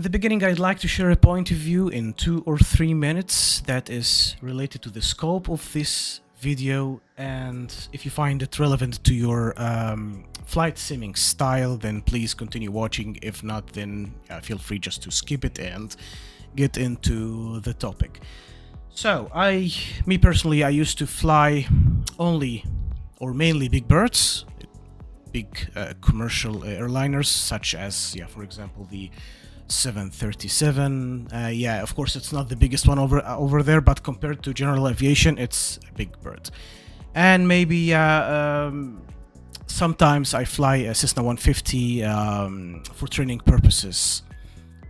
At the beginning, I'd like to share a point of view in 2 or 3 minutes that is related to the scope of this video, and if you find it relevant to your flight simming style, then please continue watching. If not, then feel free just to skip it and get into the topic. So, me personally, I used to fly only or mainly big birds, big commercial airliners, such as, for example, the 737. Of course, it's not the biggest one over there, but compared to general aviation, it's a big bird. And maybe sometimes I fly a Cessna 150 for training purposes.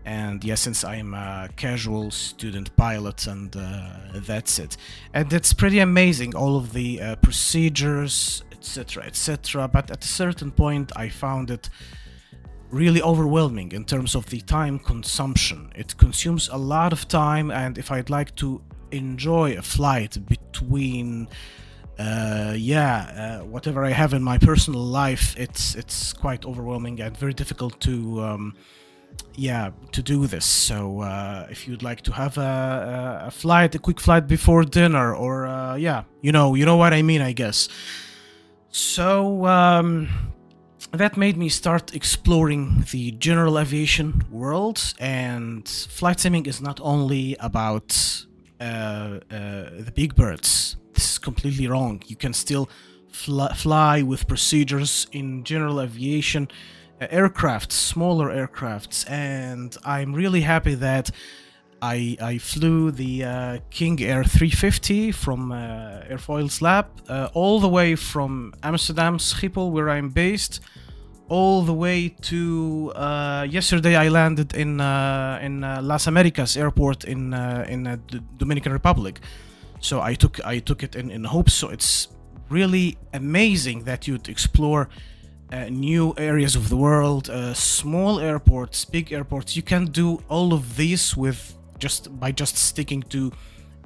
And since I'm a casual student pilot, and that's it. And it's pretty amazing, all of the procedures, etc., etc. But at a certain point, I found it really overwhelming in terms of the time consumption. It consumes a lot of time, and if I'd like to enjoy a flight between whatever I have in my personal life, it's quite overwhelming and very difficult to do this. So if you'd like to have a quick flight before dinner, or you know what I mean, I guess. So that made me start exploring the general aviation world, and flight simming is not only about the big birds. This is completely wrong. You can still fly with procedures in general aviation, aircraft, smaller aircrafts, and I'm really happy that I flew the King Air 350 from Airfoils Lab all the way from Amsterdam Schiphol, where I'm based, all the way to yesterday I landed in Las Americas airport in the Dominican Republic. So I took it in hopes. So it's really amazing that you'd explore new areas of the world, small airports, big airports. You can do all of these by just sticking to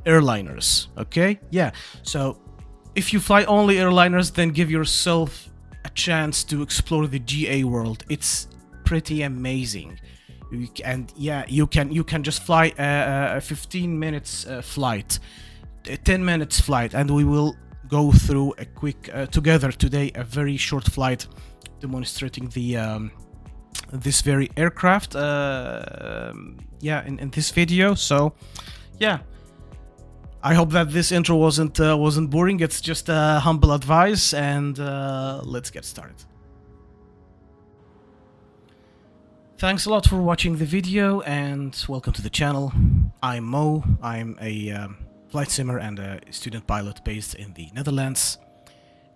airliners. Okay, so if you fly only airliners, then give yourself a chance to explore the GA world. It's pretty amazing. You can just fly a 15 minutes flight, a 10 minutes flight, and we will go through a quick together today, a very short flight demonstrating the this very aircraft in this video. So I hope that this intro wasn't boring. It's just a humble advice, and let's get started. Thanks a lot for watching the video, and welcome to the channel. I'm Mo. I'm a flight simmer and a student pilot based in the Netherlands.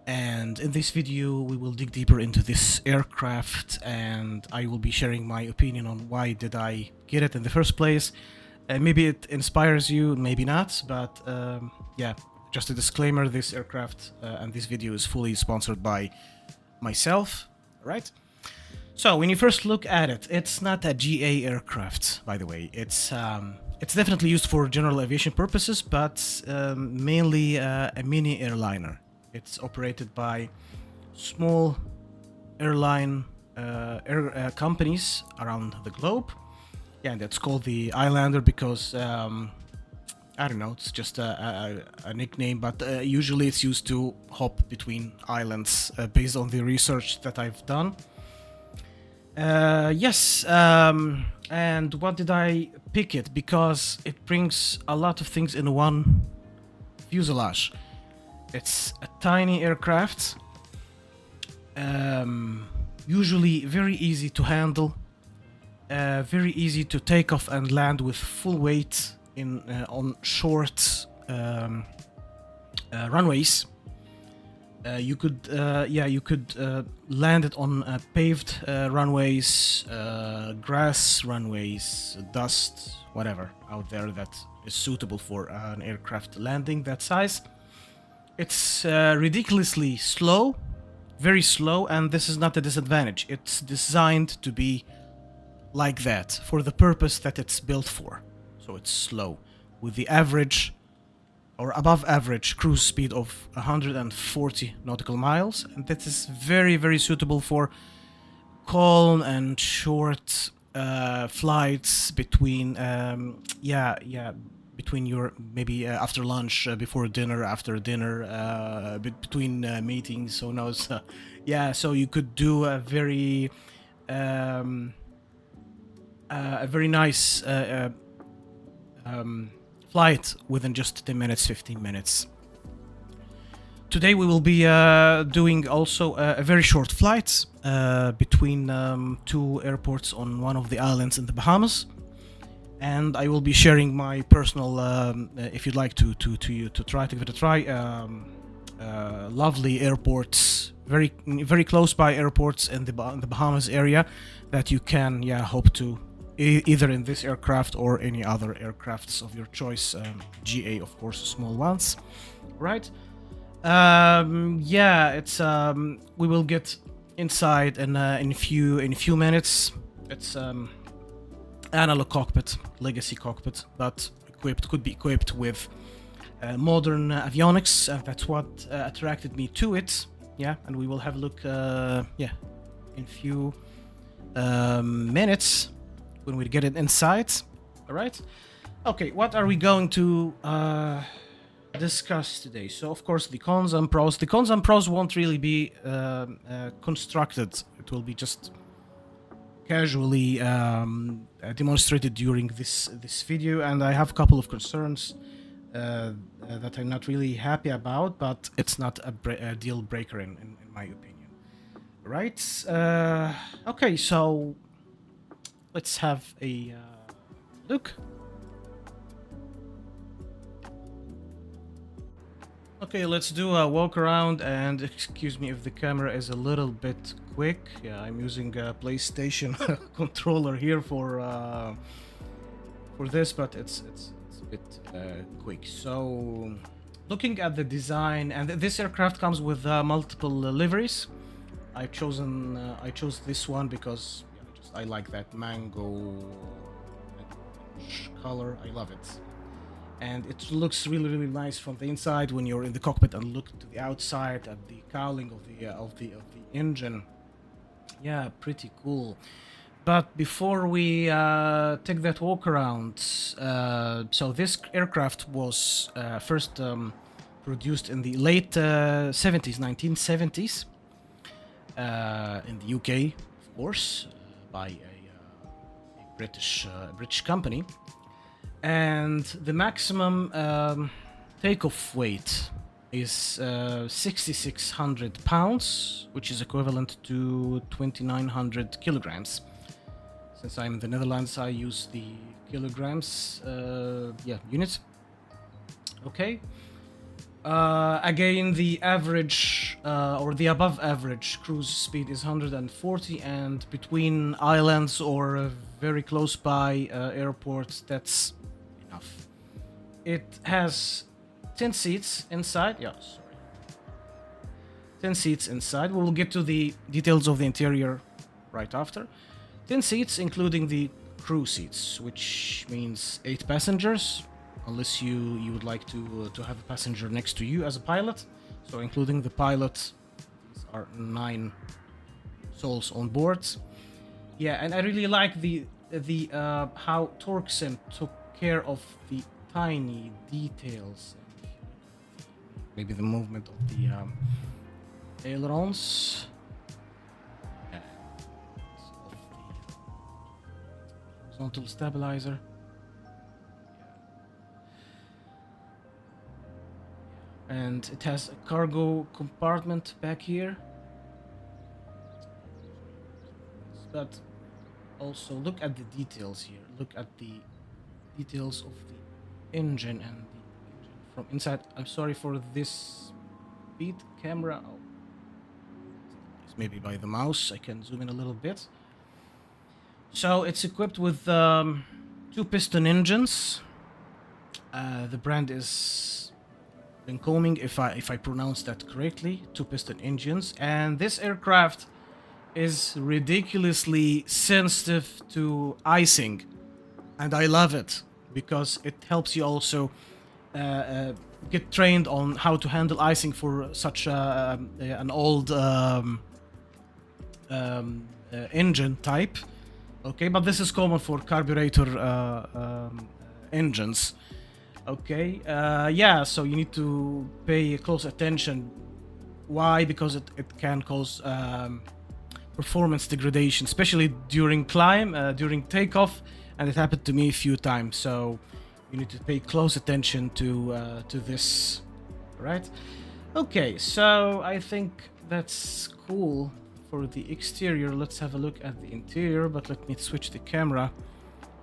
And in this video, we will dig deeper into this aircraft, and I will be sharing my opinion on why did I get it in the first place. Maybe it inspires you, maybe not, but just a disclaimer, this aircraft and this video is fully sponsored by myself, right? So when you first look at it, it's not a GA aircraft, by the way. It's definitely used for general aviation purposes, but mainly a mini-airliner. It's operated by small airline companies around the globe. And that's called the Islander because, I don't know, it's just a nickname, but usually it's used to hop between islands based on the research that I've done. And what did I pick it? Because it brings a lot of things in one fuselage. It's a tiny aircraft, usually very easy to handle, very easy to take off and land with full weight on short runways. You could land it on paved runways, grass runways, dust, whatever out there that is suitable for an aircraft landing that size. It's ridiculously slow, very slow, and this is not a disadvantage. It's designed to be like that for the purpose that it's built for. So it's slow, with the average or above average cruise speed of 140 nautical miles, and that is very, very suitable for calm and short flights between between your maybe after lunch, before dinner, after dinner, between meetings. So no, so you could do um, a very nice flight within just 10 minutes, 15 minutes. Today we will be doing also a very short flight between two airports on one of the islands in the Bahamas, and I will be sharing my personal, if you'd like to try to give it a try, lovely airports, very close by airports in the Bahamas area that you can hope to either in this aircraft or any other aircrafts of your choice, GA of course, small ones, right? It's we will get inside in a few minutes. It's analog cockpit, legacy cockpit, but could be equipped with modern avionics, and that's what attracted me to it. Yeah, and we will have a look in a few minutes when we get it inside. All right. Okay, what are we going to discuss today? So of course the cons and pros. The cons and pros won't really be constructed. It will be just casually demonstrated during this video, and I have a couple of concerns that I'm not really happy about, but it's not a deal breaker in my opinion. Right? Okay, so let's have a look. Okay, let's do a walk around, and excuse me if the camera is a little bit quick. Yeah, I'm using a PlayStation controller here for this, but it's a bit quick. So, looking at the design, and this aircraft comes with multiple liveries. I chose this one because I like that mango color. I love it. And it looks really nice from the inside when you're in the cockpit and look to the outside at the cowling of the engine. Yeah, pretty cool. But before we take that walk around, so this aircraft was first produced in the late 1970s, in the UK, of course, by a British company. And the maximum takeoff weight is 6,600 pounds, which is equivalent to 2,900 kilograms. Since I'm in the Netherlands, I use the kilograms units. Okay. Again, the average or the above average cruise speed is 140, and between islands or very close by airports, that's enough. It has 10 seats inside. 10 seats inside. We will get to the details of the interior right after. 10 seats, including the crew seats, which means 8 passengers, unless you would like to have a passenger next to you as a pilot. So including the pilot, these are 9 souls on board. Yeah, and I really like the how TorqueSim took care of the tiny details. Maybe the movement of the ailerons. Of the horizontal stabilizer. And it has a cargo compartment back here. But also look at the details here. Look at the details of the engine and the engine from inside. I'm sorry for this speed camera. Oh, maybe by the mouse I can zoom in a little bit. So it's equipped with 2 piston engines. The brand is Incoming, if I pronounce that correctly. 2 piston engines, and this aircraft is ridiculously sensitive to icing, and I love it because it helps you also get trained on how to handle icing for such an old engine type. Okay, but this is common for carburetor engines. Okay, yeah, so you need to pay close attention. Why? Because it can cause performance degradation, especially during climb, during takeoff, and it happened to me a few times. So you need to pay close attention to this, right? Okay, so I think that's cool for the exterior. Let's have a look at the interior, but let me switch the camera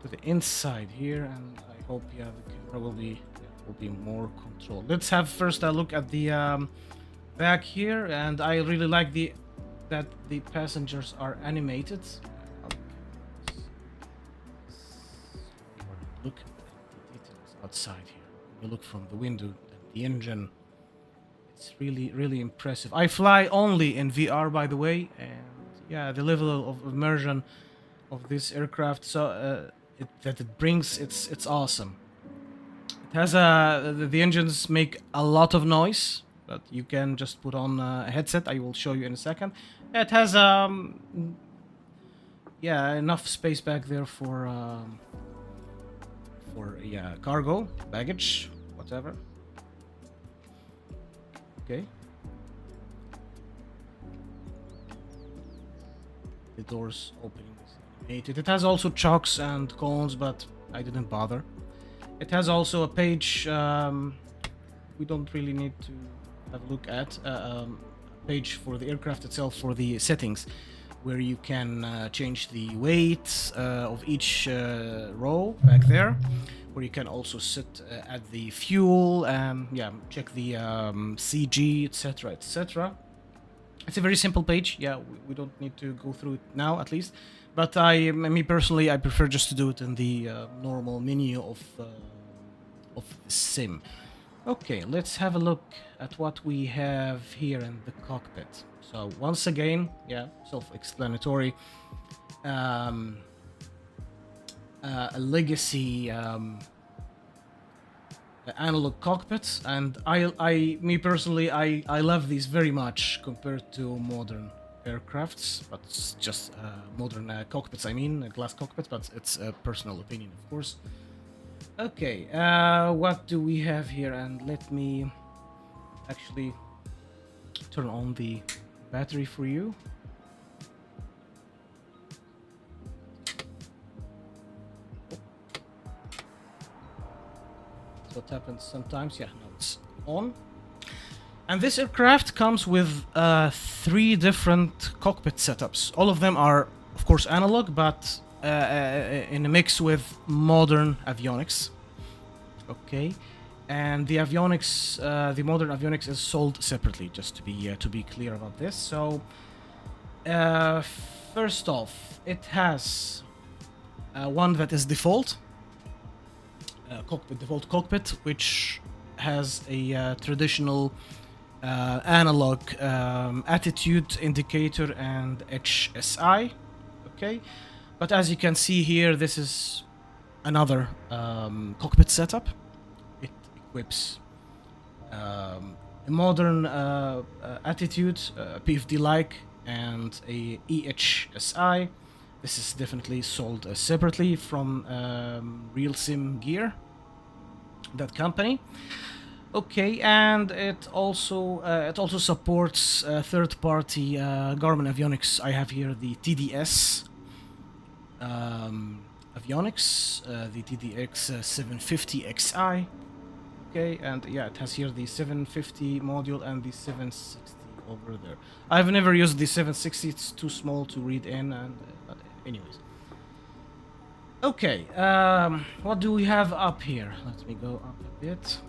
to the inside here, and I hope the camera will be more controlled. Let's have first a look at the back here, and I really like that the passengers are animated. Look at the details outside here. You look from the window at the engine. It's really impressive. I fly only in VR, by the way, and yeah, the level of immersion of this aircraft, so that it brings, it's awesome. It has the engines make a lot of noise, but you can just put on a headset. I will show you in a second. It has yeah, enough space back there for yeah, cargo, baggage, whatever. Okay. The doors opening is animated. It has also chocks and cones, but I didn't bother. It has also a page we don't really need to have a look at. A page for the aircraft itself, for the settings, where you can change the weight of each row back there, where you can also sit at the fuel, yeah, check the CG, etc., etc. It's a very simple page. Yeah, we don't need to go through it now, at least. But me personally, I prefer just to do it in the normal menu of Sim. Okay, let's have a look at what we have here in the cockpit. So once again, yeah, self-explanatory. A legacy analog cockpits, and me personally, I love these very much compared to modern aircrafts, but it's just modern cockpits. I mean, glass cockpits, but it's a personal opinion, of course. Okay, what do we have here? And let me actually turn on the battery for you. What happens sometimes. Yeah, now it's on. And this aircraft comes with 3 different cockpit setups. All of them are, of course, analog, but in a mix with modern avionics. Okay, and the avionics, the modern avionics, is sold separately. Just to be clear about this. So, first off, it has one that is default. Default cockpit, which has a traditional analog attitude indicator and HSI. Okay, but as you can see here, this is another cockpit setup. It equips a modern attitude, PFD-like, and a EHSI. This is definitely sold separately from RealSim Gear, that company. Okay, and it also supports third-party Garmin avionics. I have here the TDS avionics, the TDX 750XI. Okay, and yeah, it has here the 750 module and the 760 over there. I've never used the 760; it's too small to read in, and but anyways. Okay, what do we have up here? Let me go up a bit.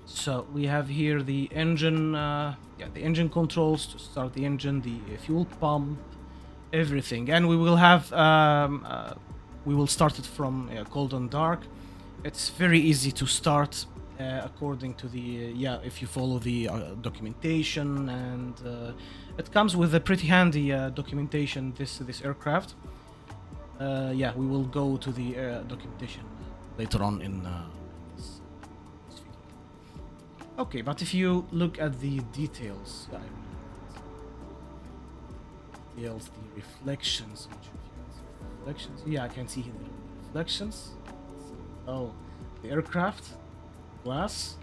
So we have here the engine, the engine controls to start the engine, the fuel pump, everything, and we will have we will start it from cold and dark. It's very easy to start according to the if you follow the documentation, and it comes with a pretty handy documentation. This aircraft. We will go to the documentation later on in this video. Okay, but if you look at the details, the reflections, which reflections. Yeah, I can see here the reflections. Oh, the aircraft glass.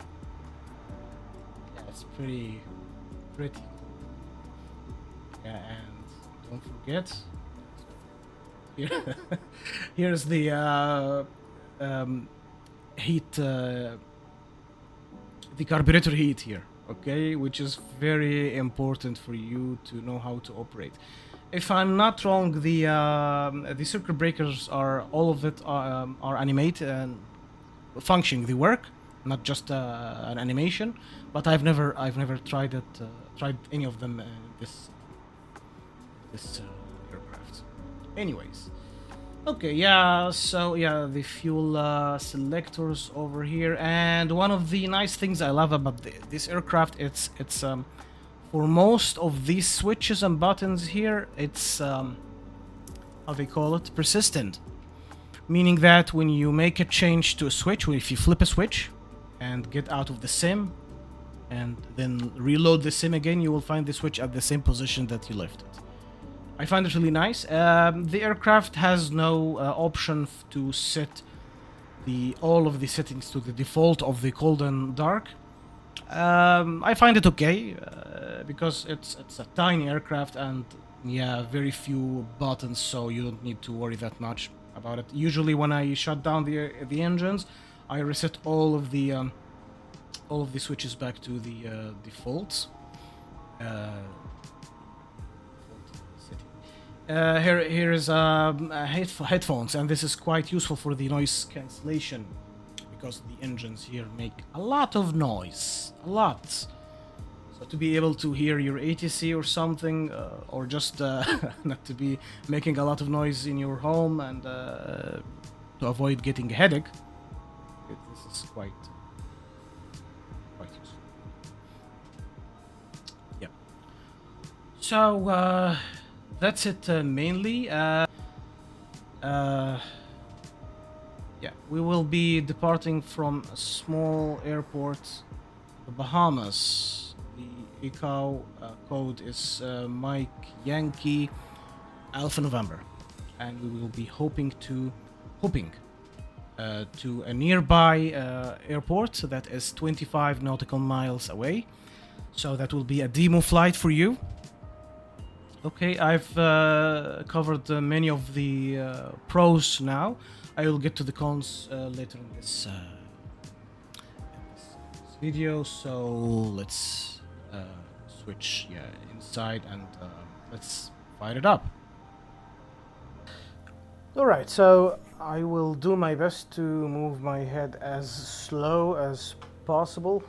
Yeah, it's pretty. Yeah, and don't forget, here, here's the heat, the carburator heat here, okay, which is very important for you to know how to operate. If I'm not wrong, the circuit breakers are all of it are animated and functioning. They work, not just an animation. But I've never tried any of them this aircraft. Anyways, okay, yeah. So yeah, the fuel selectors over here, and one of the nice things I love about this aircraft, it's for most of these switches and buttons here, it's how they call it, persistent, meaning that when you make a change to a switch, if you flip a switch and get out of the sim and then reload the sim again, you will find the switch at the same position that you left it. I find it really nice. The aircraft has no option to set all of the settings to the default of the cold and dark. I find it okay because it's a tiny aircraft and yeah, very few buttons, so you don't need to worry that much about it. Usually, when I shut down the engines, I reset all of the switches back to the defaults. Here is headphones, and this is quite useful for the noise cancellation because the engines here make a lot of noise, a lot. So to be able to hear your ATC or something, or just not to be making a lot of noise in your home and to avoid getting a headache, this is quite useful. Yeah. So that's it mainly. Yeah, we will be departing from a small airport, the Bahamas. The ICAO code is Mike Yankee Alpha November, and we will be hoping to a nearby airport that is 25 nautical miles away. So that will be a demo flight for you. Okay, I've covered many of the pros now. I will get to the cons later in this video. So let's switch inside and let's fire it up. Alright, so I will do my best to move my head as slow as possible.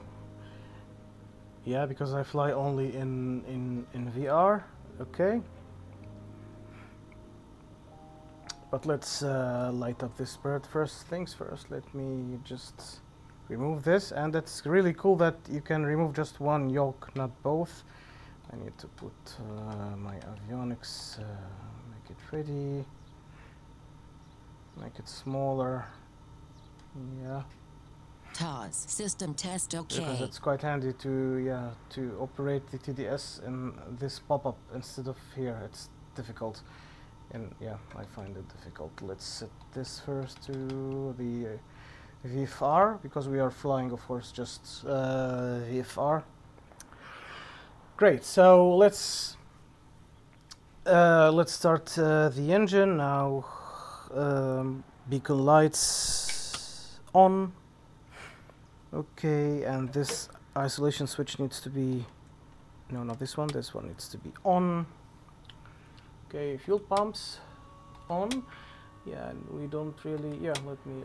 Yeah, because I fly only in VR. Okay. But let's light up this bird first. Things first, let me just remove this. And it's really cool that you can remove just one yoke, not both. I need to put my avionics, make it ready, make it smaller. Yeah. TOS system test okay. Because it's quite handy to operate the TDS in this pop-up instead of here. It's difficult. And yeah, I find it difficult. Let's set this first to the VFR because we are flying, of course, just VFR. Great. So let's start the engine now. Beacon lights on. Okay, and this isolation switch needs to be not this one. This one needs to be on. Okay, fuel pumps on. Yeah, and we don't really. Yeah, let me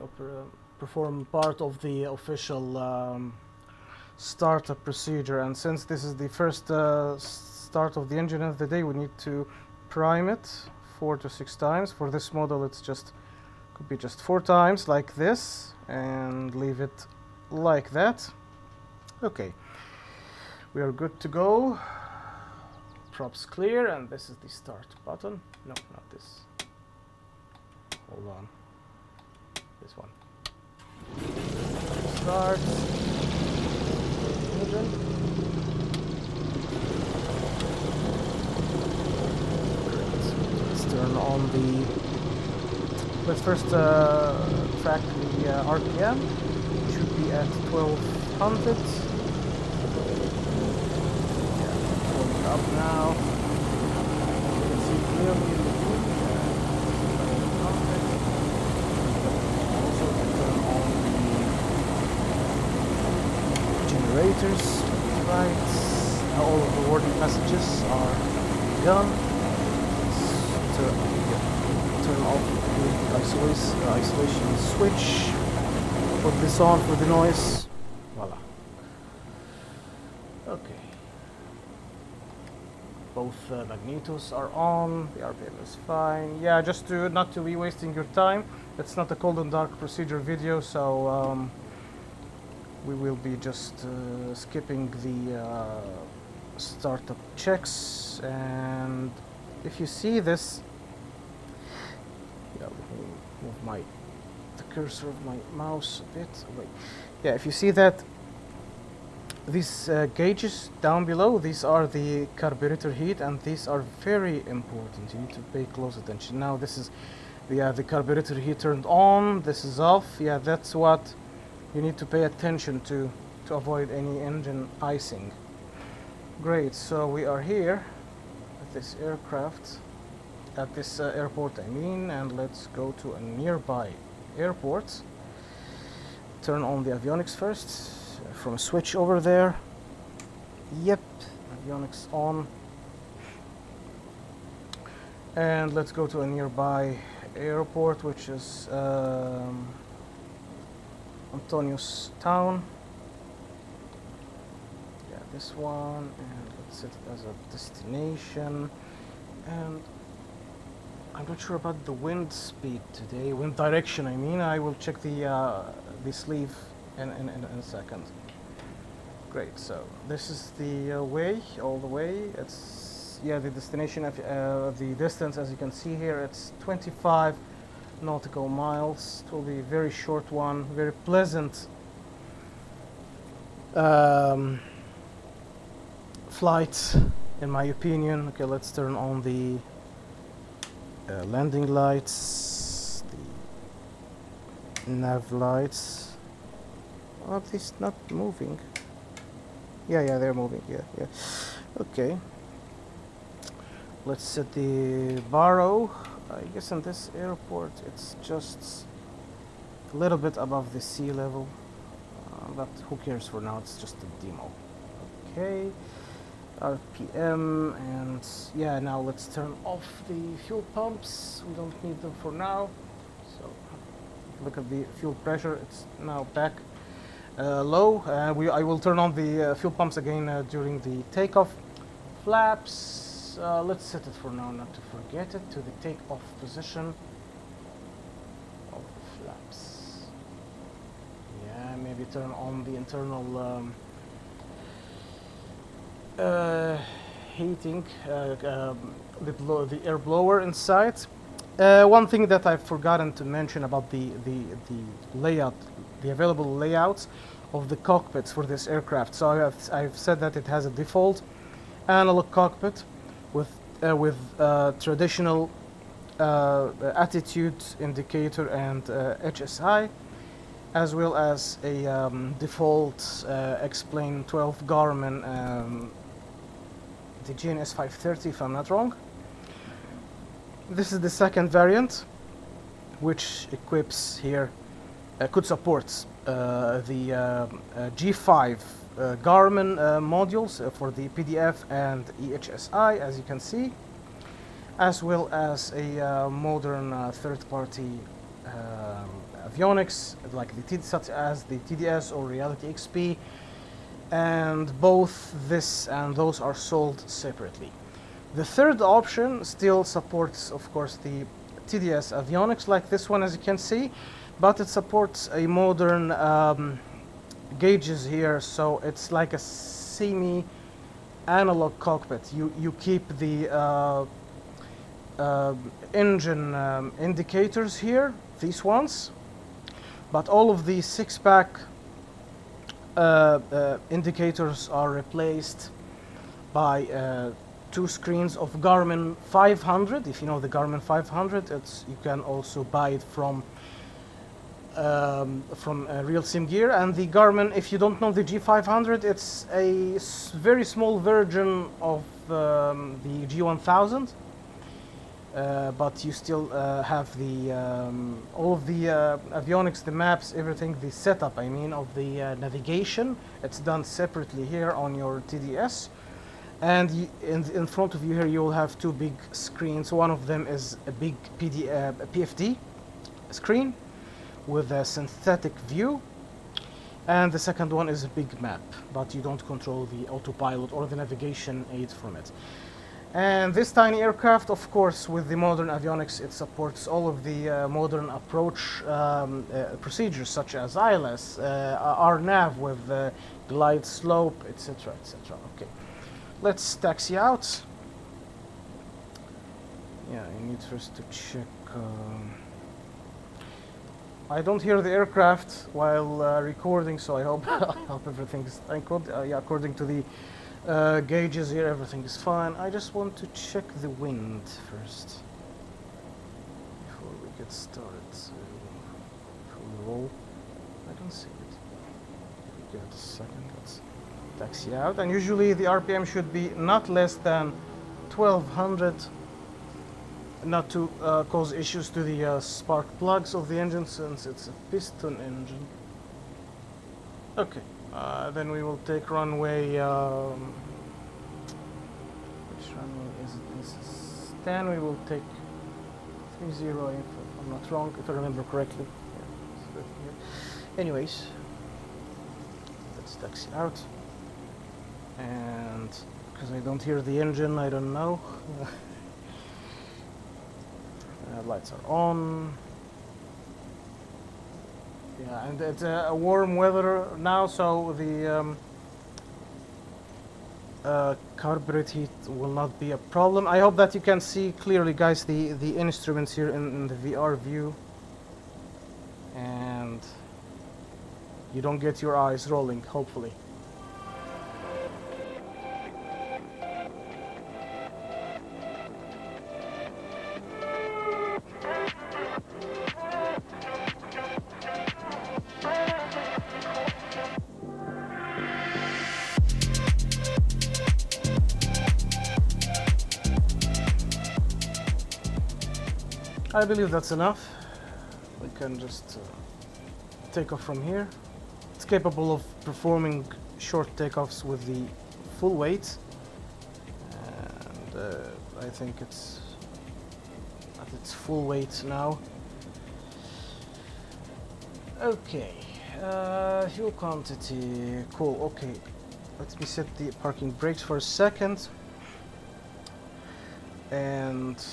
perform part of the official startup procedure. And since this is the first start of the engine of the day, we need to prime it 4 to 6 times. For this model, it's could be just 4 times like this, and leave it like that. Okay, we are good to go. Props clear, and this is the start button. No, not this. Hold on. This one. Start. Engine. Great. Let's turn on the Let's first track the RPM. It should be at 1200. Yeah, going up now. You can see clearly in the view. Also turn on the generators. Right. Now all of the warning messages are done. Turn off the isolation switch. Put this on for the noise. Voila. Okay. Both magnetos are on. The RPM is fine. Yeah, just to not to be wasting your time. It's not a cold and dark procedure video, so we will be just skipping the startup checks. And if you see this, yeah, let me move the cursor of my mouse a bit. Wait. Yeah, if you see that these gauges down below, these are the carburetor heat, and these are very important. You need to pay close attention. Now this is the carburetor heat turned on. This is off. Yeah, that's what you need to pay attention to avoid any engine icing. Great. So we are here at this aircraft. At this airport, I mean, and let's go to a nearby airport. Turn on the avionics first from a switch over there. Yep, avionics on. And let's go to a nearby airport, which is Antonius Town. Yeah, this one, and let's set it as a destination. And I'm not sure about the wind speed today, wind direction I mean. I will check the sleeve in a second. Great, so this is the way, all the way. It's, yeah, the destination of the distance, as you can see here, it's 25 nautical miles. It will be a very short one, very pleasant flight, in my opinion. Okay, let's turn on the landing lights, the nav lights. Are these not moving? Yeah, they're moving. Yeah. Okay. Let's set the baro. I guess in this airport it's just a little bit above the sea level, but who cares for now? It's just a demo. Okay. RPM, and yeah, now let's turn off the fuel pumps. We don't need them for now. So look at the fuel pressure, it's now back low. I will turn on the fuel pumps again during the takeoff. Flaps, let's set it for now, not to forget it, to the takeoff position of the flaps. Yeah, maybe turn on the internal heating, the air blower inside. One thing that I've forgotten to mention about the layout, the available layouts of the cockpits for this aircraft. So I've said that it has a default analog cockpit with traditional attitude indicator and HSI, as well as a default XP-12 Garmin, the GNS 530 if I'm not wrong. This is the second variant, which equips here, could support the G5 Garmin modules for the PDF and EHSI, as you can see, as well as a modern third-party avionics like such as the TDS or Reality XP, and both this and those are sold separately. The third option still supports, of course, the TDS avionics like this one, as you can see, but it supports a modern gauges here, so it's like a semi-analog cockpit. You keep the engine indicators here, these ones, but all of the six-pack indicators are replaced by two screens of Garmin 500. If you know the Garmin 500, you can also buy it from Real Sim Gear. And the Garmin, if you don't know the G500, it's a very small version of the G1000. But you still have the all of the avionics, the maps, everything, the setup, I mean, of the navigation. It's done separately here on your TDS. And in front of you here, you will have two big screens. One of them is a big PFD screen with a synthetic view. And the second one is a big map, but you don't control the autopilot or the navigation aid from it. And this tiny aircraft, of course, with the modern avionics, it supports all of the modern approach procedures such as ILS, RNAV with glide slope, etc., etc. Okay, let's taxi out. Yeah, I need first to check. I don't hear the aircraft while recording, so I hope everything is yeah, according to the gauges here, everything is fine. I just want to check the wind first before we get started. So, full roll. I don't see it. Give it a second. Let's taxi out. And usually the RPM should be not less than 1200, not to cause issues to the spark plugs of the engine, since it's a piston engine. Okay. Then we will take runway. Which runway is it? This is 10. We will take 30 if I'm not wrong, if I remember correctly. Yeah, anyways, let's taxi out. And because I don't hear the engine, I don't know. Lights are on. Yeah, and it's warm weather now, so the carburetor heat will not be a problem. I hope that you can see clearly, guys, the instruments here in the VR view, and you don't get your eyes rolling, hopefully. I believe that's enough. We can just take off from here. It's capable of performing short takeoffs with the full weight, and I think it's at its full weight now. Okay, fuel quantity, cool. Okay, let me set the parking brakes for a second, and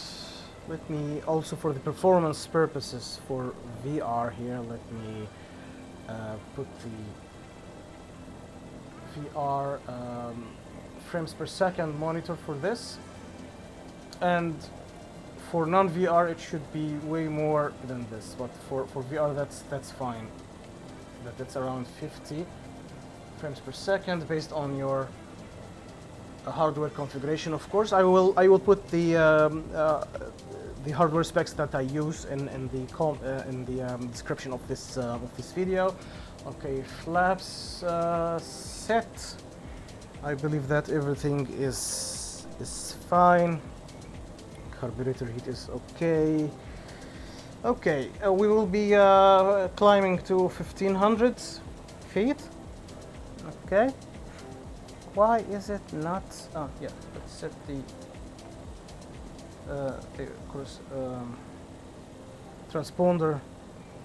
let me also, for the performance purposes for VR here, let me put the VR frames per second monitor for this, and for non-VR it should be way more than this, but for VR that's fine. That's around 50 frames per second based on your hardware configuration. Of course, I will put the hardware specs that I use in the description of this video. Okay, flaps set. I believe that everything is fine. Carburetor heat is okay. Okay, we will be climbing to 1500 feet. Okay. Why is it not? Oh, yeah. Let's set the transponder.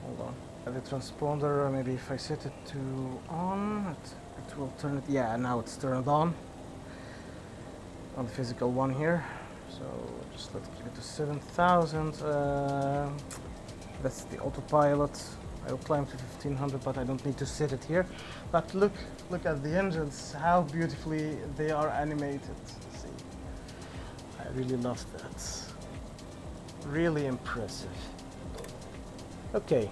Hold on. The transponder. Maybe if I set it to on, it will turn it. Yeah, now it's turned on the physical one here. So just let's keep it to 7,000. That's the autopilot. I will climb to 1500, but I don't need to set it here. But look at the engines, how beautifully they are animated. See, I really love that. Really impressive. Okay.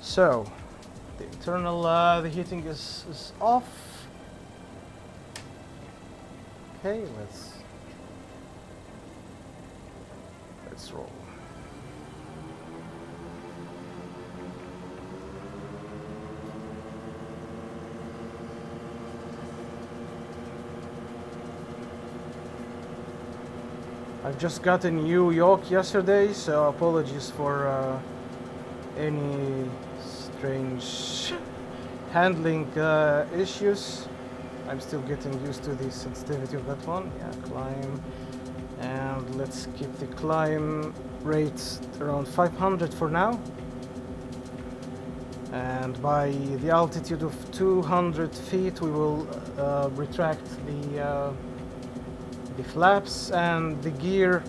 So the internal, the heating is off. Okay, let's roll. I've just got in New York yesterday, so apologies for any strange handling issues. I'm still getting used to the sensitivity of that one. Yeah, climb. And let's keep the climb rate around 500 for now. And by the altitude of 200 feet, we will retract the flaps, and the gear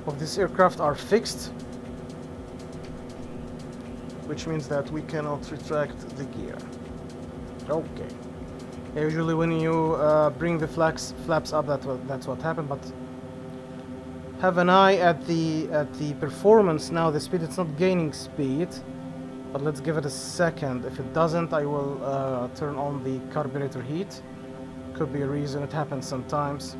of this aircraft are fixed, which means that we cannot retract the gear. Okay. Usually when you bring the flaps up, that's what happened, but have an eye at the performance now. The speed, it's not gaining speed, but let's give it a second. If it doesn't, I will turn on the carburetor heat. Could be a reason, it happens sometimes.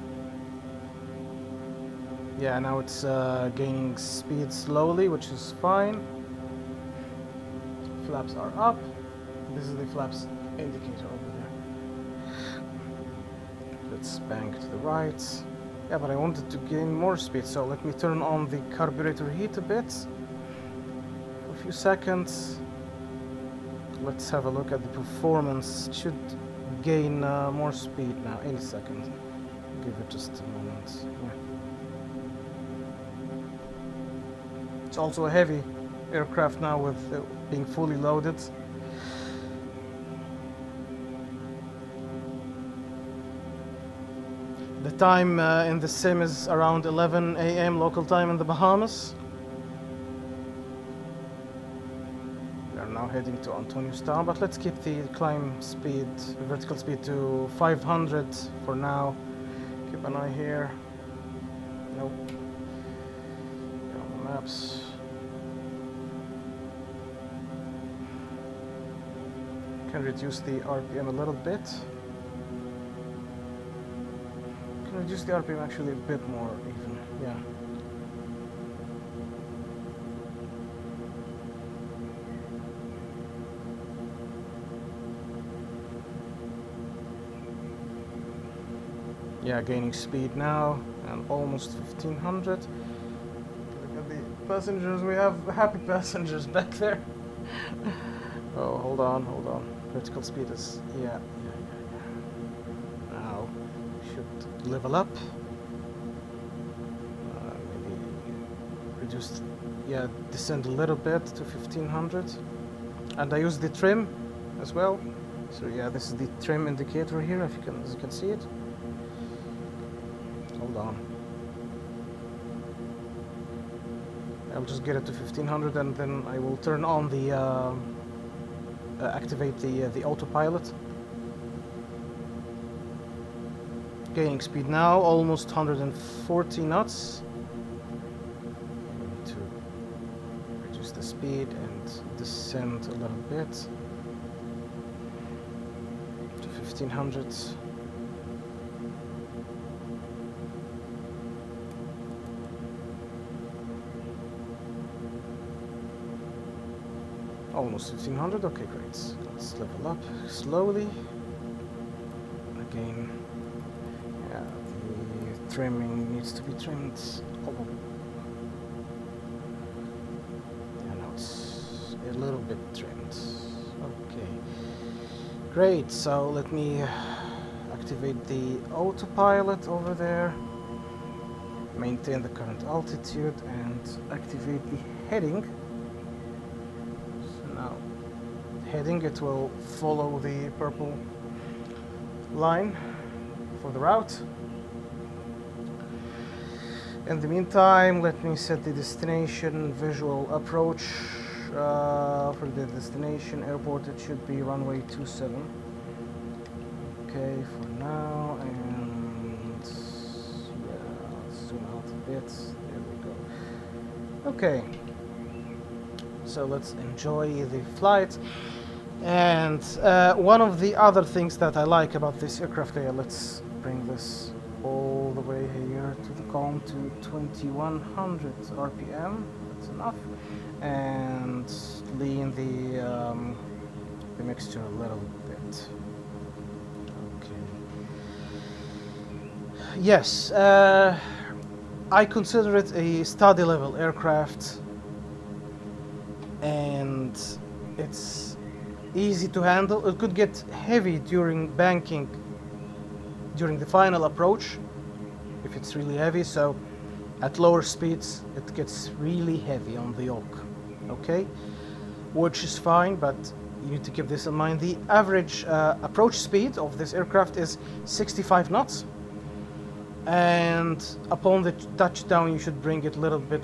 Yeah, now it's gaining speed slowly, which is fine. Flaps are up. This is the flaps indicator over there. Let's bank to the right. Yeah, but I wanted to gain more speed, so let me turn on the carburetor heat a bit for a few seconds. Let's have a look at the performance. It should gain more speed now, any second. Give it just a moment. Yeah. It's also a heavy aircraft now with being fully loaded. The time in the sim is around 11 a.m. local time in the Bahamas. We are now heading to Antoniostown, but let's keep the climb speed, vertical speed, to 500 for now. Keep an eye here. Nope. Get on the maps. Can reduce the RPM a little bit. Can reduce the RPM actually a bit more even. Yeah. Yeah, gaining speed now, and almost 1500. Look at the passengers, we have happy passengers back there. Oh, hold on. Vertical speed is, yeah. Now, should level up. Maybe reduce, yeah, descend a little bit to 1500. And I use the trim as well. So yeah, this is the trim indicator here, if you can, as you can see it. Hold on. I'll just get it to 1500, and then I will turn on the activate the autopilot. Gaining speed now, almost 140 knots. We need to reduce the speed and descend a little bit to 1500. Almost 1500, okay, great. Let's level up slowly. Again, yeah, the trimming needs to be trimmed. Oh. Yeah, now it's a little bit trimmed. Okay, great. So let me activate the autopilot over there, maintain the current altitude, and activate the heading. Heading, it will follow the purple line for the route. In the meantime, let me set the destination visual approach. For the destination airport, it should be runway 27. Okay, for now, and yeah, zoom out a bit. There we go. Okay, so let's enjoy the flight. And one of the other things that I like about this aircraft, let's bring this all the way here to the column to 2100 RPM. That's enough. And lean the mixture a little bit. Okay. Yes, I consider it a study level aircraft, and it's easy to handle. It could get heavy during banking, during the final approach, if it's really heavy. So at lower speeds, it gets really heavy on the yoke. Okay, which is fine, but you need to keep this in mind. The average approach speed of this aircraft is 65 knots. And upon the touchdown, you should bring it a little bit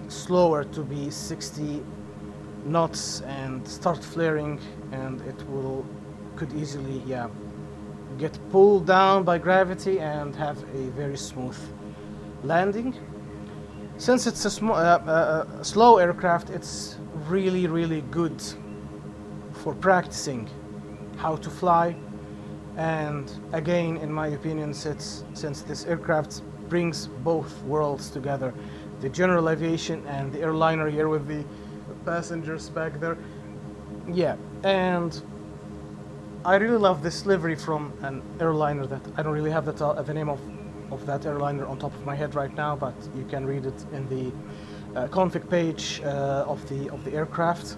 slower to be 60 knots and start flaring, and it could easily, get pulled down by gravity and have a very smooth landing. Since it's a slow aircraft, it's really, really good for practicing how to fly. And again, in my opinion, since this aircraft brings both worlds together, the general aviation and the airliner here with the passengers back there, and I really love this livery from an airliner that I don't really have the name of that airliner on top of my head right now, but you can read it in the config page of the aircraft.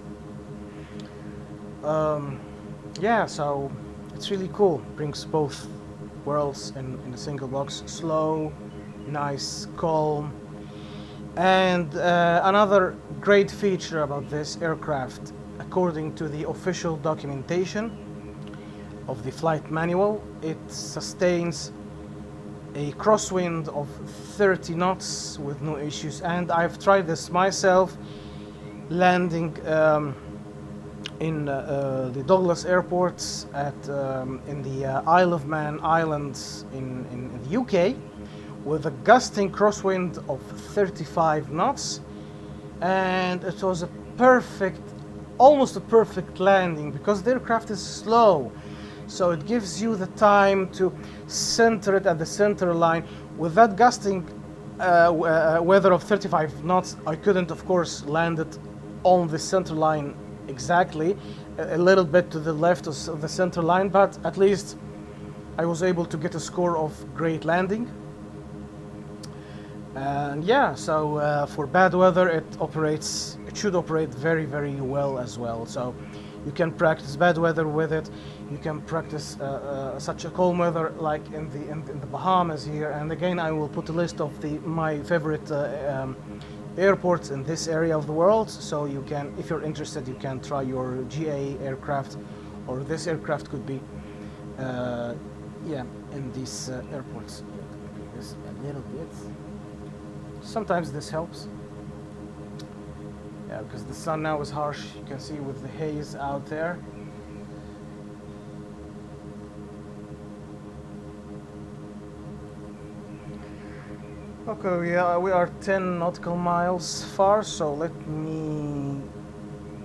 So it's really cool. Brings both worlds in a single box. Slow, nice, calm. And another great feature about this aircraft, according to the official documentation of the flight manual, it sustains a crosswind of 30 knots with no issues. And I've tried this myself, landing in the Douglas airports in the Isle of Man Islands in the UK, with a gusting crosswind of 35 knots, and it was almost a perfect landing, because the aircraft is slow, so it gives you the time to center it at the center line. With that gusting weather of 35 knots, I couldn't, of course, land it on the center line exactly, a little bit to the left of the center line, but at least I was able to get a score of great landing. And so for bad weather, it should operate very, very well as well. So you can practice bad weather with it. You can practice such a calm weather like in the Bahamas here. And again, I will put a list of my favorite airports in this area of the world, so you can, if you're interested, you can try your GA aircraft, or this aircraft could be in these airports. This a little bit. Sometimes this helps, because the sun now is harsh, you can see with the haze out there. Okay, we are 10 nautical miles far, so let me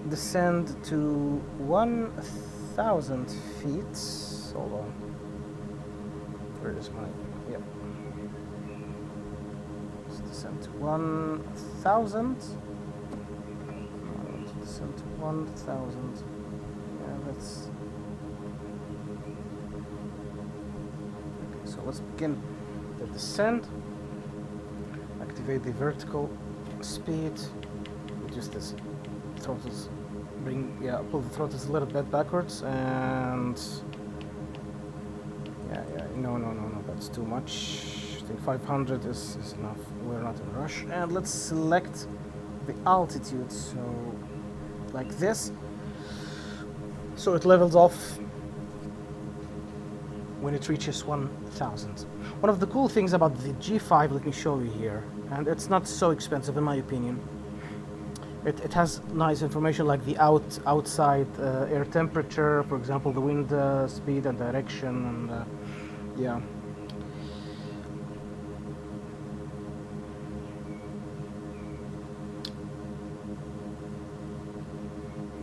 descend to 1,000 feet. Hold on. Where is my... Yep. Let's descend to 1,000. Let's descend to 1,000. That's... Okay, so let's begin the descent. Activate the vertical speed, reduce this throttles, pull the throttles a little bit backwards, and no, that's too much. I think 500 is enough, we're not in a rush. And let's select the altitude, so like this, so it levels off when it reaches 1,000. One of the cool things about the G5, let me show you here, and it's not so expensive in my opinion. It has nice information like the outside air temperature, for example, the wind speed and direction, and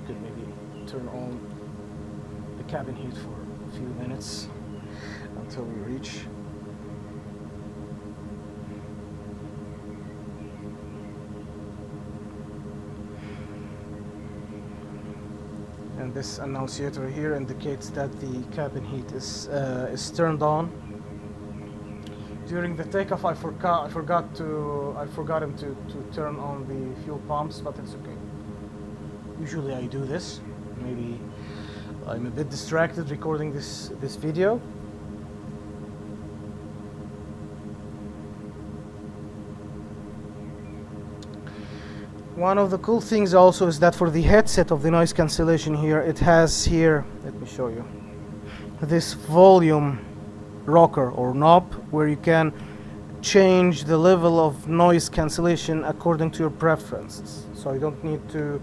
could maybe turn on the cabin heat for a few minutes until we reach And this annunciator here indicates that the cabin heat is turned on. During the takeoff, I forgot him to turn on the fuel pumps, but it's okay. Usually I do this. Maybe I'm a bit distracted recording this video. One of the cool things also is that for the headset of the noise cancellation here, it has here, let me show you, this volume rocker or knob where you can change the level of noise cancellation according to your preferences. So you don't need to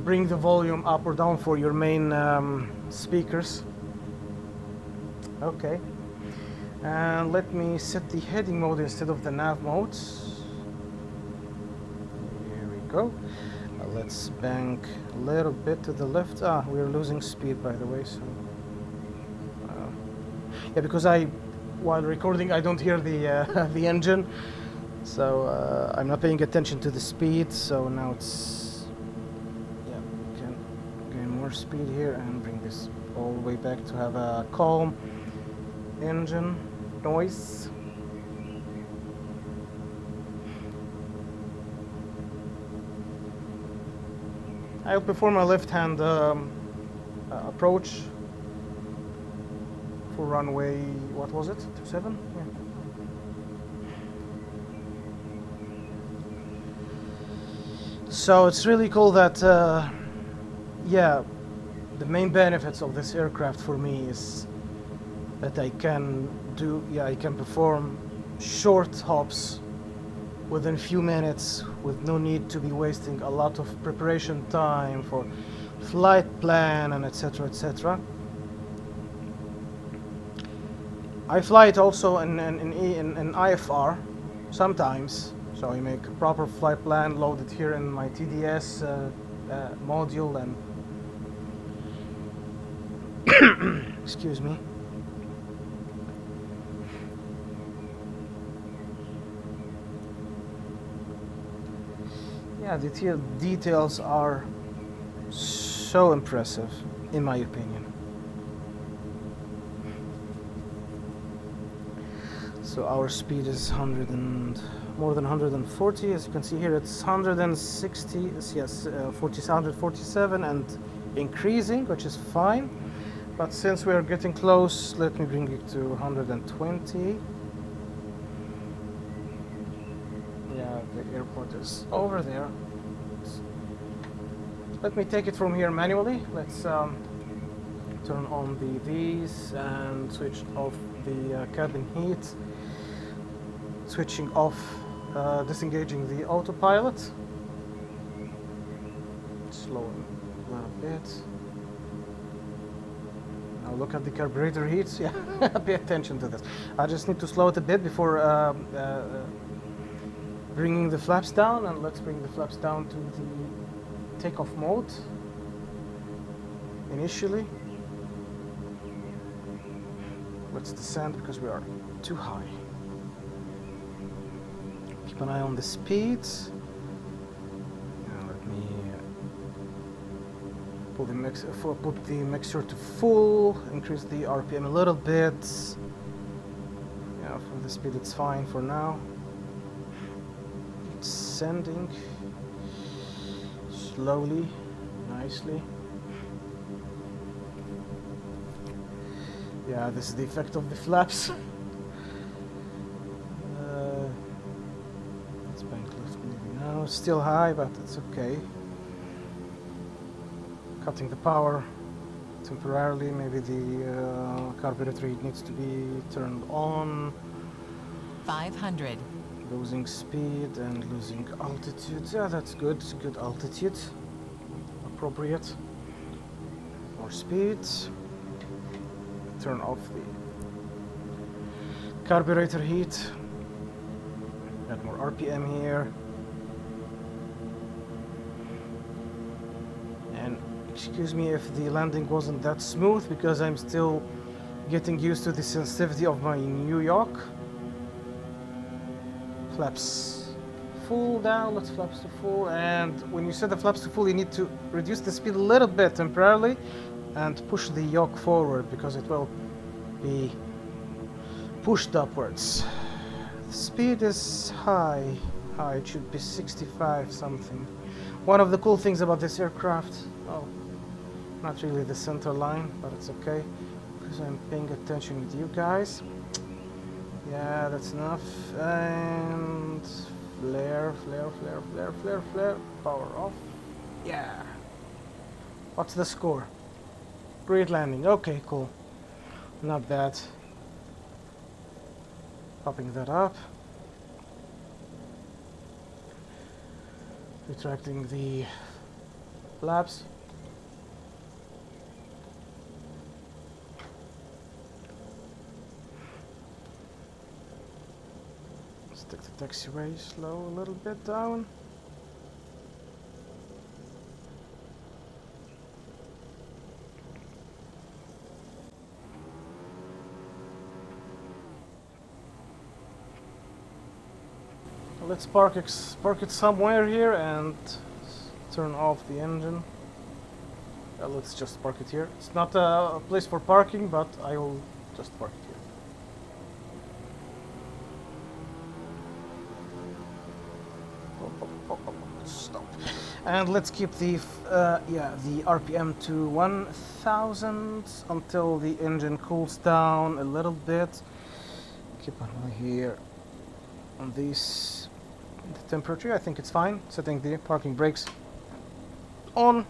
bring the volume up or down for your main speakers. Okay, and let me set the heading mode instead of the nav mode. Here we go. Let's bank a little bit to the left. We're losing speed, by the way, so yeah, because while recording I don't hear the the engine, so I'm not paying attention to the speed. So now it's, yeah, we can gain more speed here and bring this all the way back to have a calm engine noise. I'll perform a left-hand approach for runway, what was it, 27? Yeah. So it's really cool that, yeah, the main benefits of this aircraft for me is that I can perform short hops within few minutes with no need to be wasting a lot of preparation time for flight plan and etc. etc. I fly it also in IFR sometimes, so I make a proper flight plan, load it here in my TDS module, and excuse me. Yeah, the details are so impressive, in my opinion. So our speed is more than 140. As you can see here, it's 160. Yes, 147 and increasing, which is fine. But since we are getting close, let me bring it to 120. Yeah, the airport is over there. Let me take it from here manually. Let's turn on these and switch off the cabin heat. Switching off, disengaging the autopilot. Slowing a little bit. Now look at the carburetor heat. Yeah, pay attention to this. I just need to slow it a bit before bringing the flaps down, and let's bring the flaps down to the takeoff mode initially. Let's descend because we are too high. Keep an eye on the speeds. Now let me put the mixture to full, increase the RPM a little bit. Yeah, for the speed it's fine for now. Descending slowly, nicely. Yeah, this is the effect of the flaps. Let's bank left maybe now. Still high, but it's okay. Cutting the power temporarily. Maybe the carburetor heat needs to be turned on. 500. Losing speed and losing altitude. Yeah, that's good. Good altitude. Appropriate. More speed. Turn off the carburetor heat. Add more RPM here. And excuse me if the landing wasn't that smooth, because I'm still getting used to the sensitivity of my New York. Flaps full down, let's flaps to full, and when you set the flaps to full you need to reduce the speed a little bit temporarily and push the yoke forward because it will be pushed upwards. The speed is high, it should be 65 something. One of the cool things about this aircraft, oh, not really the center line, but it's okay because I'm paying attention with you guys. Yeah, that's enough. And flare, power off. Yeah. What's the score? Great landing. Okay, cool. Not bad. Popping that up. Retracting the flaps. Take the taxiway slow a little bit down. Let's park it somewhere here and turn off the engine. Let's just park it here. It's not a place for parking, but I will just park it here. Stop. And let's keep the the RPM to 1000 until the engine cools down a little bit. Keep an eye here on this the temperature. I think it's fine. Setting the parking brakes on.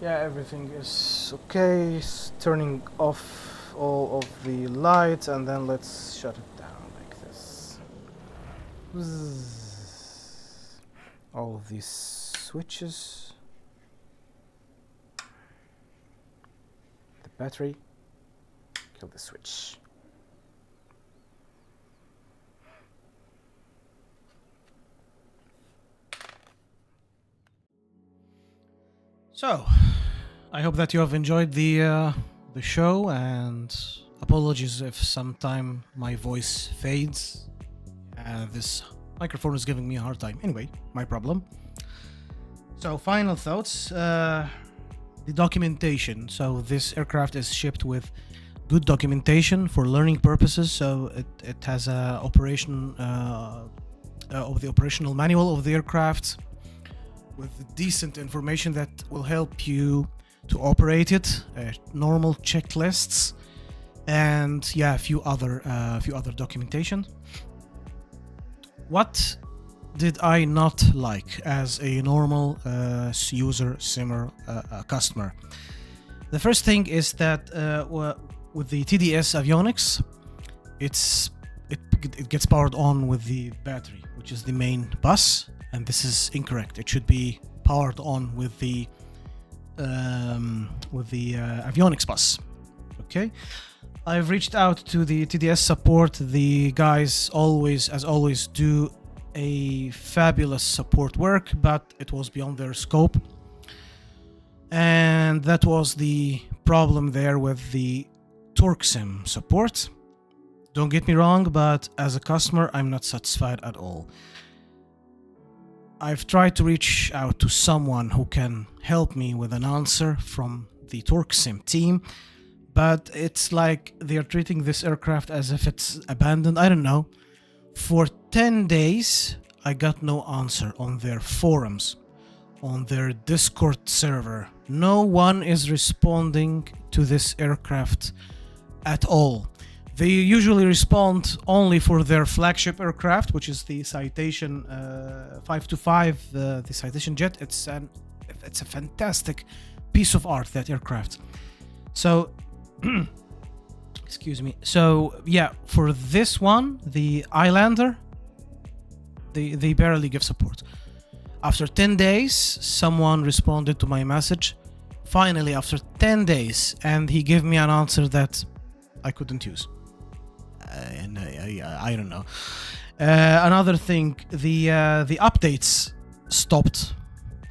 Yeah, everything is okay. Turning off all of the lights and then let's shut it down like this. All of these switches, the battery, kill the switch. So, I hope that you have enjoyed the show, and apologies if sometime my voice fades. This microphone is giving me a hard time. Anyway, my problem. So, final thoughts. The documentation. So, this aircraft is shipped with good documentation for learning purposes. So, it has a operation of the operational manual of the aircraft with decent information that will help you to operate it. Normal checklists, and yeah, a few other documentation. What did I not like as a normal user, simmer, customer? The first thing is that with the TDS avionics, it gets powered on with the battery, which is the main bus, and this is incorrect. It should be powered on with the avionics bus. Okay. I've reached out to the TDS support. The guys as always do a fabulous support work, but it was beyond their scope. And that was the problem there with the TorqueSim support. Don't get me wrong, but as a customer, I'm not satisfied at all. I've tried to reach out to someone who can help me with an answer from the TorqueSim team, but it's like they're treating this aircraft as if it's abandoned. I don't know. For 10 days, I got no answer on their forums, on their Discord server. No one is responding to this aircraft at all. They usually respond only for their flagship aircraft, which is the Citation 525, the Citation jet. It's a fantastic piece of art, that aircraft. So, excuse me. So yeah, for this one, the Islander, they barely give support. After 10 days, someone responded to my message. Finally, after 10 days, and he gave me an answer that I couldn't use. And I don't know. Another thing, the updates stopped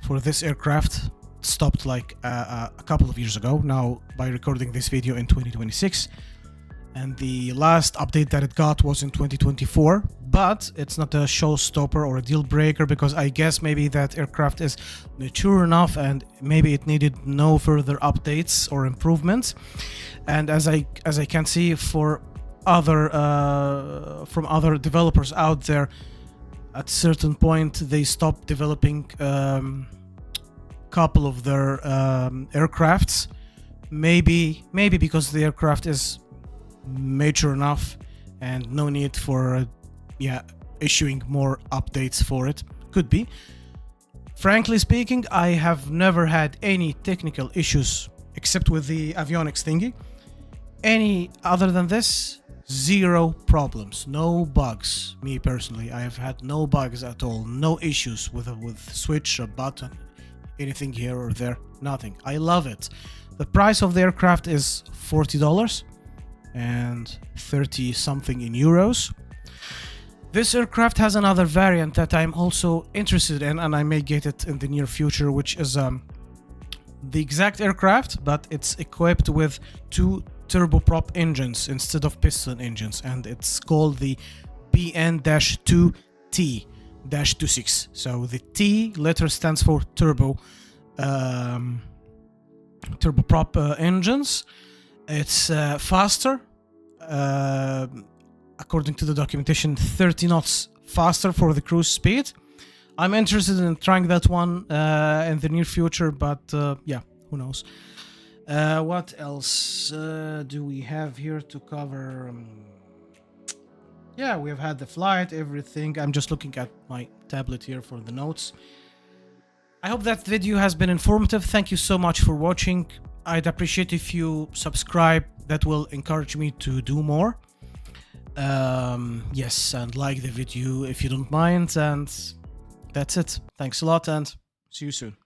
for this aircraft. Stopped like a couple of years ago. Now, by recording this video in 2026, and the last update that it got was in 2024, but it's not a showstopper or a deal breaker, because I guess maybe that aircraft is mature enough and maybe it needed no further updates or improvements. And as I can see for other from other developers out there, at a certain point they stopped developing couple of their aircrafts, maybe because the aircraft is mature enough and no need for issuing more updates for it. Could be. Frankly speaking, I have never had any technical issues except with the avionics thingy. Any other than this, zero problems, no bugs. Me personally, I have had no bugs at all, no issues with switch or button, anything here or there, nothing. I love it. The price of the aircraft is $40 and 30 something in euros. This aircraft has another variant that I'm also interested in, and I may get it in the near future, which is the exact aircraft, but it's equipped with 2 turboprop engines instead of piston engines, and it's called the BN-2T-26. So the T letter stands for turboprop engines. It's faster, according to the documentation, 30 knots faster for the cruise speed. I'm interested in trying that one in the near future, but yeah, who knows. What else do we have here to cover? Yeah, we have had the flight, everything. I'm just looking at my tablet here for the notes. I hope that video has been informative. Thank you so much for watching. I'd appreciate if you subscribe. That will encourage me to do more. Yes, and like the video if you don't mind. And that's it. Thanks a lot and see you soon.